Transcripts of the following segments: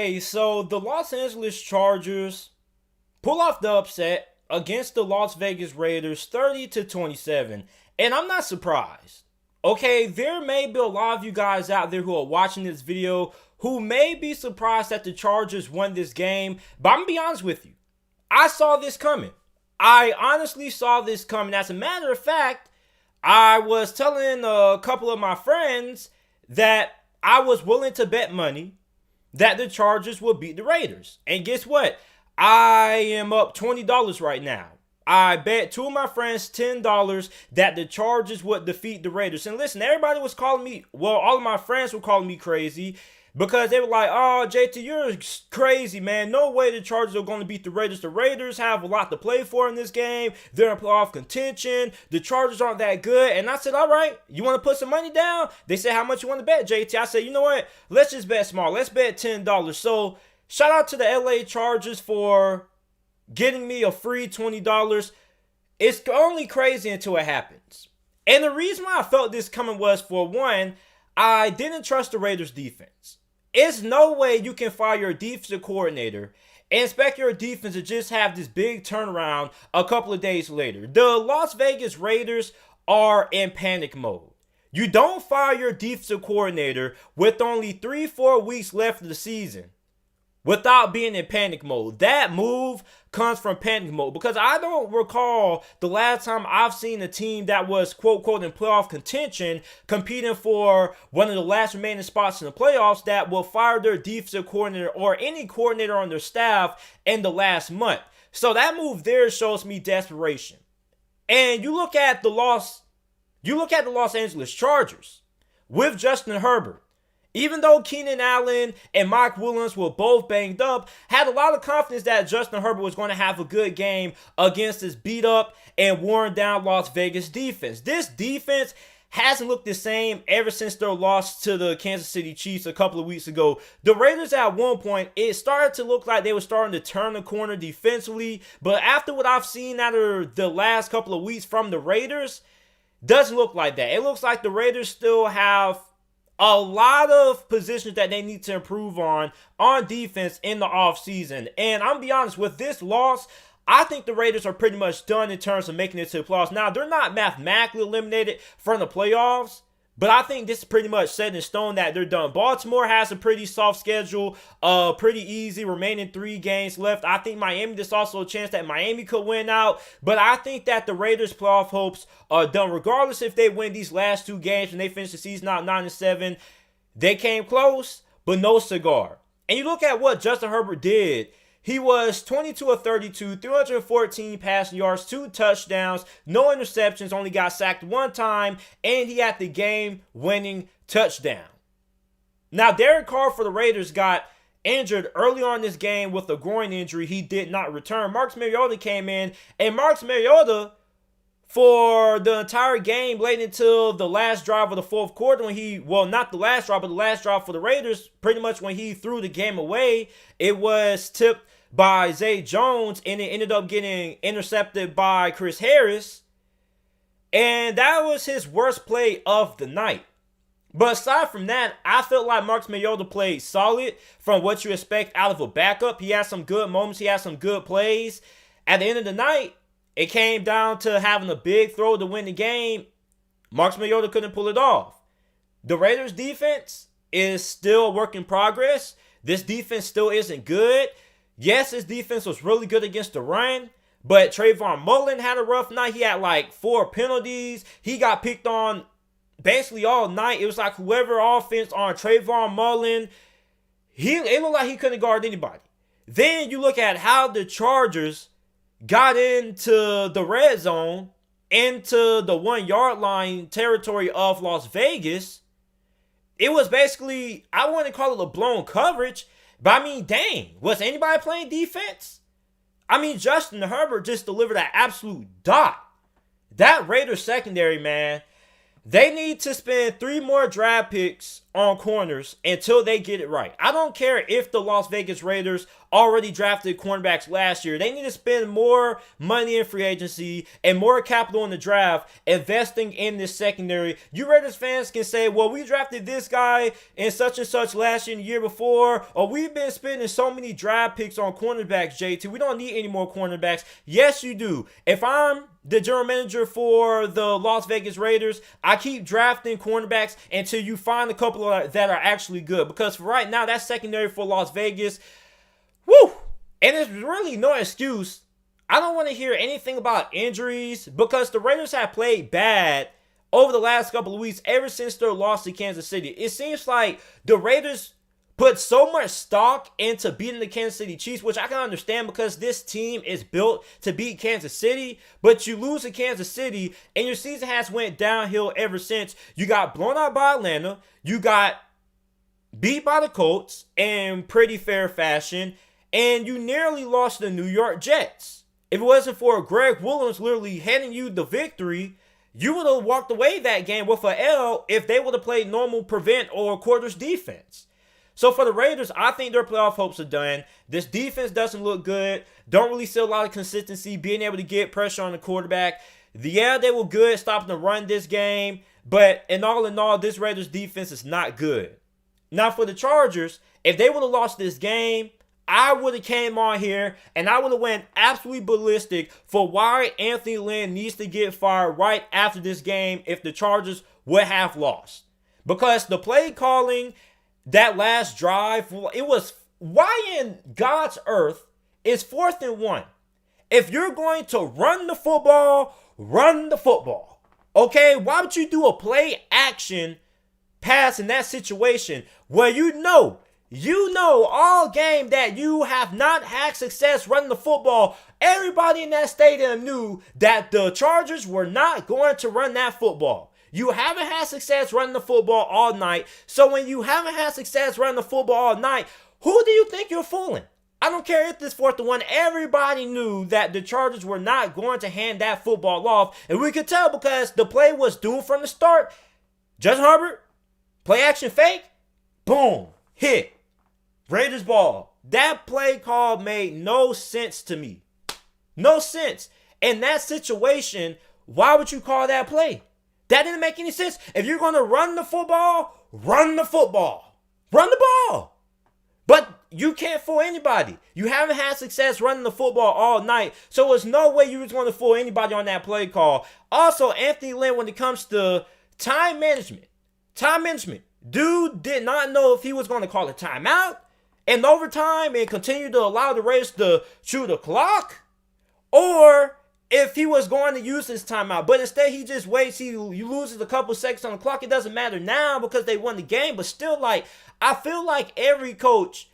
Hey, so the Los Angeles Chargers pull off the upset against the Las Vegas Raiders 30 to 27. And I'm not surprised. Okay, there may be a lot of you guys out there who are watching this video who may be surprised that the Chargers won this game, but I'm gonna be honest with you. I saw this coming. I honestly saw this coming. As a matter of fact, I was telling a couple of my friends that I was willing to bet money that the Chargers will beat the Raiders. And guess what? I am up $20 right now. I bet two of my friends $10 that the Chargers would defeat the Raiders. And listen, everybody was calling me, well, all of my friends were calling me crazy because they were like, oh, JT, you're crazy, man. No way the Chargers are going to beat the Raiders. The Raiders have a lot to play for in this game. They're in playoff contention. The Chargers aren't that good. And I said, all right, you want to put some money down? They said, how much you want to bet, JT? I said, you know what? Let's just bet small. Let's bet $10. So shout out to the LA Chargers for getting me a free $20. It's only crazy until it happens. And the reason why I felt this coming was, for one, I didn't trust the Raiders defense. It's no way you can fire your defensive coordinator and expect your defense to just have this big turnaround a couple of days later. The Las Vegas Raiders are in panic mode. You don't fire your defensive coordinator with only 3-4 weeks left of the season without being in panic mode. That move comes from panic mode, because I don't recall the last time I've seen a team that was quote quote in playoff contention competing for one of the last remaining spots in the playoffs that will fire their defensive coordinator or any coordinator on their staff in the last month. So that move there shows me desperation. And you look at the Los Angeles Chargers with Justin Herbert. Even though Keenan Allen and Mike Williams were both banged up, had a lot of confidence that Justin Herbert was going to have a good game against this beat up and worn down Las Vegas defense. This defense hasn't looked the same ever since their loss to the Kansas City Chiefs a couple of weeks ago. The Raiders, at one point, it started to look like they were starting to turn the corner defensively, but after what I've seen out of the last couple of weeks from the Raiders, doesn't look like that. It looks like the Raiders still have a lot of positions that they need to improve on defense in the offseason. And I'm going to be honest, with this loss, I think the Raiders are pretty much done in terms of making it to the playoffs. Now, they're not mathematically eliminated from the playoffs, but I think this is pretty much set in stone that they're done. Baltimore has a pretty soft schedule, pretty easy, remaining 3 games left. I think Miami, there's also a chance that Miami could win out, but I think that the Raiders' playoff hopes are done. Regardless if they win these last 2 games and they finish the season out 9-7, they came close, but no cigar. And you look at what Justin Herbert did. He was 22 of 32, 314 passing yards, 2 touchdowns, no interceptions, only got sacked 1 time, and he had the game-winning touchdown. Now, Derek Carr for the Raiders got injured early on in this game with a groin injury. He did not return. Marcus Mariota came in, and Marcus Mariota, for the entire game late until the last drive of the 4th quarter, when he, well, not the last drive, but the last drive for the Raiders, pretty much when he threw the game away, it was tipped by Zay Jones, and it ended up getting intercepted by Chris Harris. And that was his worst play of the night. But aside from that, I felt like Marcus Mariota played solid from what you expect out of a backup. He had some good moments. He had some good plays. At the end of the night, it came down to having a big throw to win the game. Marcus Mariota couldn't pull it off. The Raiders' defense is still a work in progress. This defense still isn't good. Yes, his defense was really good against the run, but Trayvon Mullen had a rough night. He had like 4 penalties. He got picked on basically all night. It was like whoever offense on Trayvon Mullen, it looked like he couldn't guard anybody. Then you look at how the Chargers got into the red zone, into the 1-yard line territory of Las Vegas. It was basically, I wouldn't call it a blown coverage, but I mean, dang, was anybody playing defense? I mean, Justin Herbert just delivered that absolute dot. That Raiders secondary, man, They need to spend 3 more draft picks on corners until they get it right. I don't care if the Las Vegas Raiders already drafted cornerbacks last year. They need to spend more money in free agency and more capital in the draft investing in this secondary. You Raiders fans can say, well, we drafted this guy and such last year and the year before, or we've been spending so many draft picks on cornerbacks, JT. We don't need any more cornerbacks. Yes, you do. If I'm the general manager for the Las Vegas Raiders, I keep drafting cornerbacks until you find a couple that are actually good. Because for right now, that secondary for Las Vegas, woo! And there's really no excuse. I don't want to hear anything about injuries because the Raiders have played bad over the last couple of weeks ever since their loss to Kansas City. It seems like the Raiders put so much stock into beating the Kansas City Chiefs, which I can understand because this team is built to beat Kansas City, but you lose to Kansas City and your season has went downhill ever since. You got blown out by Atlanta, you got beat by the Colts in pretty fair fashion, and you nearly lost to the New York Jets. If it wasn't for Greg Williams literally handing you the victory, you would have walked away that game with an L if they would have played normal prevent or quarters defense. So for the Raiders, I think their playoff hopes are done. This defense doesn't look good. Don't really see a lot of consistency, being able to get pressure on the quarterback. Yeah, they were good stopping the run this game, but in all, this Raiders defense is not good. Now for the Chargers, if they would have lost this game, I would have came on here and I would have went absolutely ballistic for why Anthony Lynn needs to get fired right after this game if the Chargers would have lost. Because the play calling, that last drive, it was, why in God's earth is 4th and 1? If you're going to run the football, run the football. Okay, why would you do a play action pass in that situation where you know all game that you have not had success running the football? Everybody in that stadium knew that the Chargers were not going to run that football. You haven't had success running the football all night. So when you haven't had success running the football all night, who do you think you're fooling? I don't care if this 4th and 1. Everybody knew that the Chargers were not going to hand that football off. And we could tell because the play was doomed from the start. Justin Herbert, play action fake, boom, hit. Raiders ball. That play call made no sense to me. No sense. In that situation, why would you call that play? That didn't make any sense. If you're going to run the football, run the football. Run the ball. But you can't fool anybody. You haven't had success running the football all night. So there's no way you was going to fool anybody on that play call. Also, Anthony Lynn, when it comes to time management, dude did not know if he was going to call a timeout in overtime and continue to allow the Raiders to chew the clock, or if he was going to use his timeout. But instead, he just waits. He loses a couple seconds on the clock. It doesn't matter now because they won the game. But still, I feel like every coach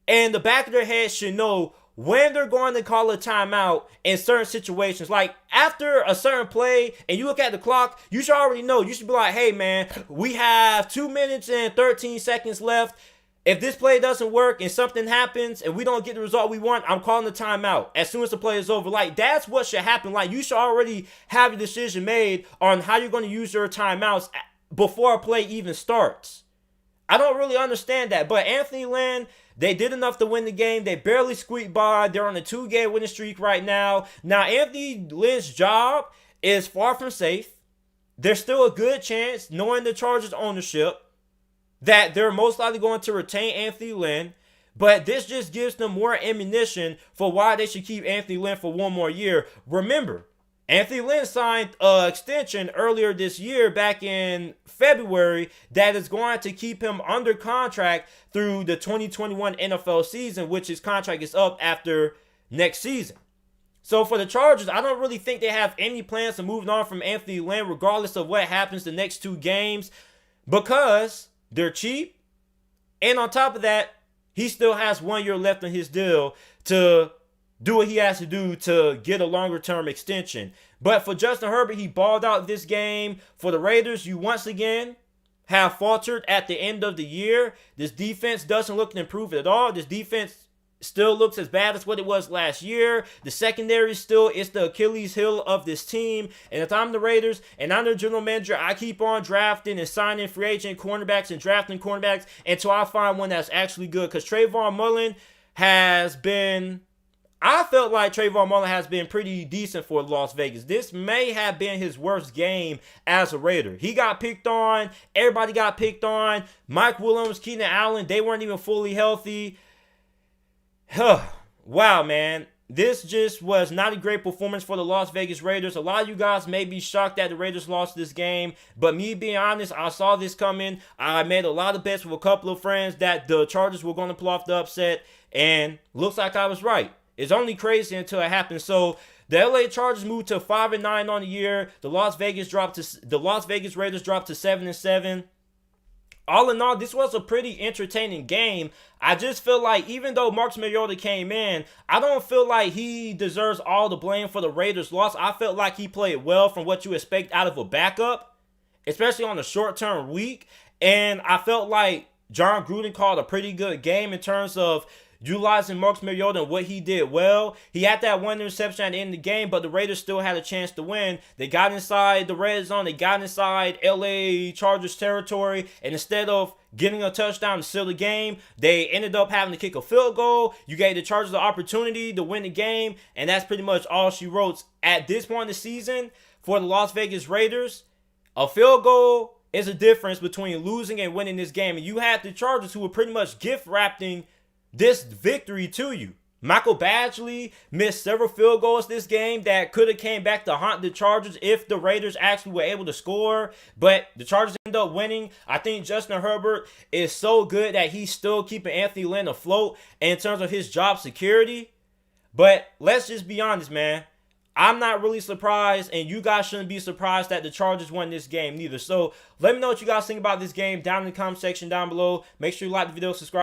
in the back of their head should know when they're going to call a timeout in certain situations. Like after a certain play and you look at the clock, you should already know. You should be like, hey, man, we have 2 minutes and 13 seconds left. If this play doesn't work and something happens and we don't get the result we want, I'm calling the timeout as soon as the play is over. That's what should happen. You should already have a decision made on how you're going to use your timeouts before a play even starts. I don't really understand that. But Anthony Lynn, they did enough to win the game. They barely squeaked by. They're on a 2-game winning streak right now. Now, Anthony Lynn's job is far from safe. There's still a good chance, knowing the Chargers ownership, that they're most likely going to retain Anthony Lynn, but this just gives them more ammunition for why they should keep Anthony Lynn for 1 more year. Remember, Anthony Lynn signed an extension earlier this year, back in February, that is going to keep him under contract through the 2021 NFL season, which his contract is up after next season. So for the Chargers, I don't really think they have any plans of moving on from Anthony Lynn, regardless of what happens the next 2 games, because they're cheap, and on top of that, he still has 1 year left on his deal to do what he has to do to get a longer-term extension. But for Justin Herbert, he balled out this game. For the Raiders, you once again have faltered at the end of the year. This defense doesn't look to improve at all. This defense still looks as bad as what it was last year. The secondary still is the Achilles heel of this team. And if I'm the Raiders and I'm the general manager, I keep on drafting and signing free agent cornerbacks and drafting cornerbacks until I find one that's actually good. Because Trayvon Mullen has been... I felt like Trayvon Mullen has been pretty decent for Las Vegas. This may have been his worst game as a Raider. He got picked on. Everybody got picked on. Mike Williams, Keenan Allen, they weren't even fully healthy. Wow, man. This just was not a great performance for the Las Vegas Raiders. A lot of you guys may be shocked that the Raiders lost this game, but me being honest, I saw this coming. I made a lot of bets with a couple of friends that the Chargers were going to pull off the upset, and looks like I was right. It's only crazy until it happens. So the LA Chargers moved to 5-9 on the year. The Las Vegas Raiders dropped to 7-7. All in all, this was a pretty entertaining game. I just feel like even though Marcus Mariota came in, I don't feel like he deserves all the blame for the Raiders' loss. I felt like he played well from what you expect out of a backup, especially on a short-term week. And I felt like John Gruden called a pretty good game in terms of utilizing Marcus Mariota and what he did well. He had that one interception at the end of the game, but the Raiders still had a chance to win. They got inside the red zone. They got inside LA Chargers territory, and instead of getting a touchdown to seal the game, they ended up having to kick a field goal. You gave the Chargers the opportunity to win the game, and that's pretty much all she wrote. At this point in the season, for the Las Vegas Raiders, a field goal is a difference between losing and winning this game. And you had the Chargers who were pretty much gift-wrapping this victory to you. Michael Badgley missed several field goals this game that could have came back to haunt the Chargers if the Raiders actually were able to score. But the Chargers ended up winning. I think Justin Herbert is so good that he's still keeping Anthony Lynn afloat in terms of his job security. But let's just be honest, man. I'm not really surprised, and you guys shouldn't be surprised that the Chargers won this game neither. So let me know what you guys think about this game down in the comment section down below. Make sure you like the video, subscribe.